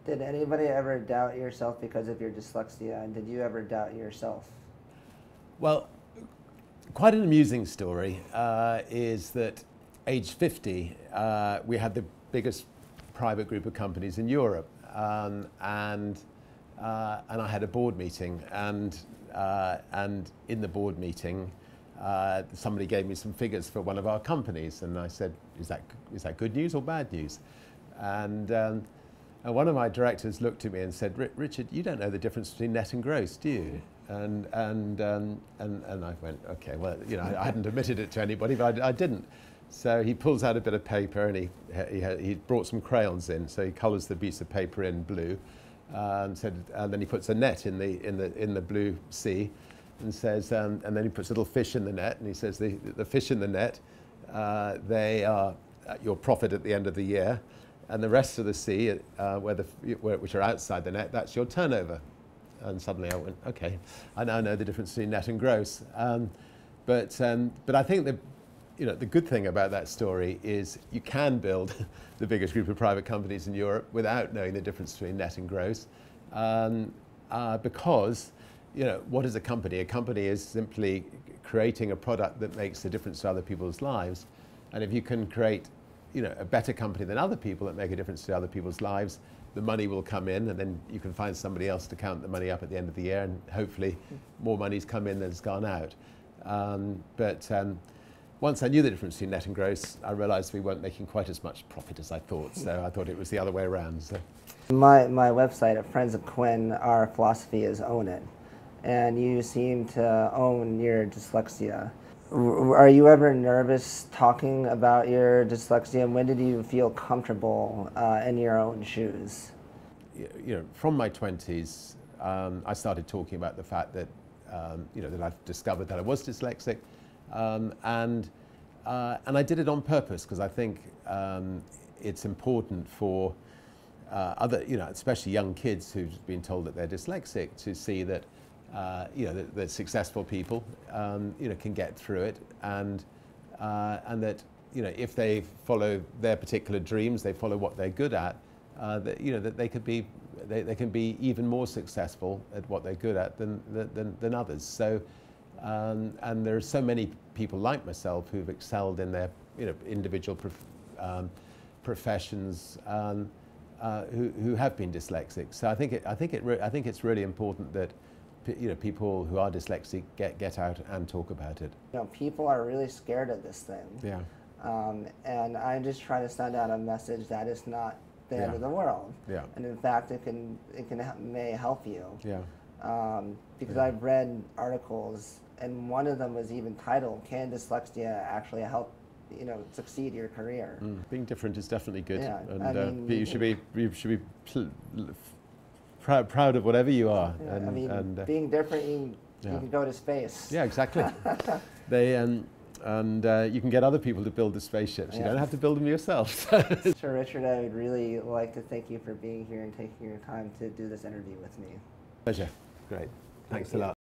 Did anybody ever doubt yourself because of your dyslexia, and did you ever doubt yourself? Well, quite an amusing story is that age 50, we had the biggest private group of companies in Europe, and I had a board meeting, and in the board meeting, somebody gave me some figures for one of our companies, and I said, "Is that good news or bad news?" And one of my directors looked at me and said, "Richard, you don't know the difference between net and gross, do you?" And I went, "Okay, well, you know, I hadn't admitted it to anybody, but I didn't." So he pulls out a bit of paper, and he brought some crayons in, so he colours the piece of paper in blue, and then he puts a net in the blue sea, and says, and then he puts little fish in the net, and he says the fish in the net, they are your profit at the end of the year, and the rest of the sea, which are outside the net, that's your turnover. And suddenly I went, okay, I now know the difference between net and gross. But I think the good thing about that story is you can build the biggest group of private companies in Europe without knowing the difference between net and gross, because what is a company? A company is simply creating a product that makes a difference to other people's lives, and if you can create a better company than other people that make a difference to other people's lives, the money will come in, and then you can find somebody else to count the money up at the end of the year, and hopefully more money's come in than has gone out. Once I knew the difference between net and gross, I realized we weren't making quite as much profit as I thought, so I thought it was the other way around. So. My website at Friends of Quinn, our philosophy is own it, and you seem to own your dyslexia. Are you ever nervous talking about your dyslexia, and when did you feel comfortable in your own shoes? From my 20s, I started talking about the fact that, that I've discovered that I was dyslexic, and I did it on purpose because I think it's important for other, especially young kids who've been told that they're dyslexic, to see that that successful people, can get through it, and that, if they follow their particular dreams, they follow what they're good at, that they can be even more successful at what they're good at than others. So, and there are so many people like myself who've excelled in their, individual professions, who have been dyslexic. So I think it's really important that people who are dyslexic get out and talk about it. People are really scared of this thing. Yeah. And I'm just trying to send out a message that it's not the end of the world. Yeah. And in fact, it may help you. Yeah. Because I've read articles, and one of them was even titled, "Can dyslexia actually help succeed your career?" Being different is definitely good, yeah, and you should be proud of whatever you are. Yeah, and being different, you can go to space. Yeah, exactly. You can get other people to build the spaceships. You don't have to build them yourself. Sir Richard, I would really like to thank you for being here and taking your time to do this interview with me. Pleasure. Great. Thanks a lot.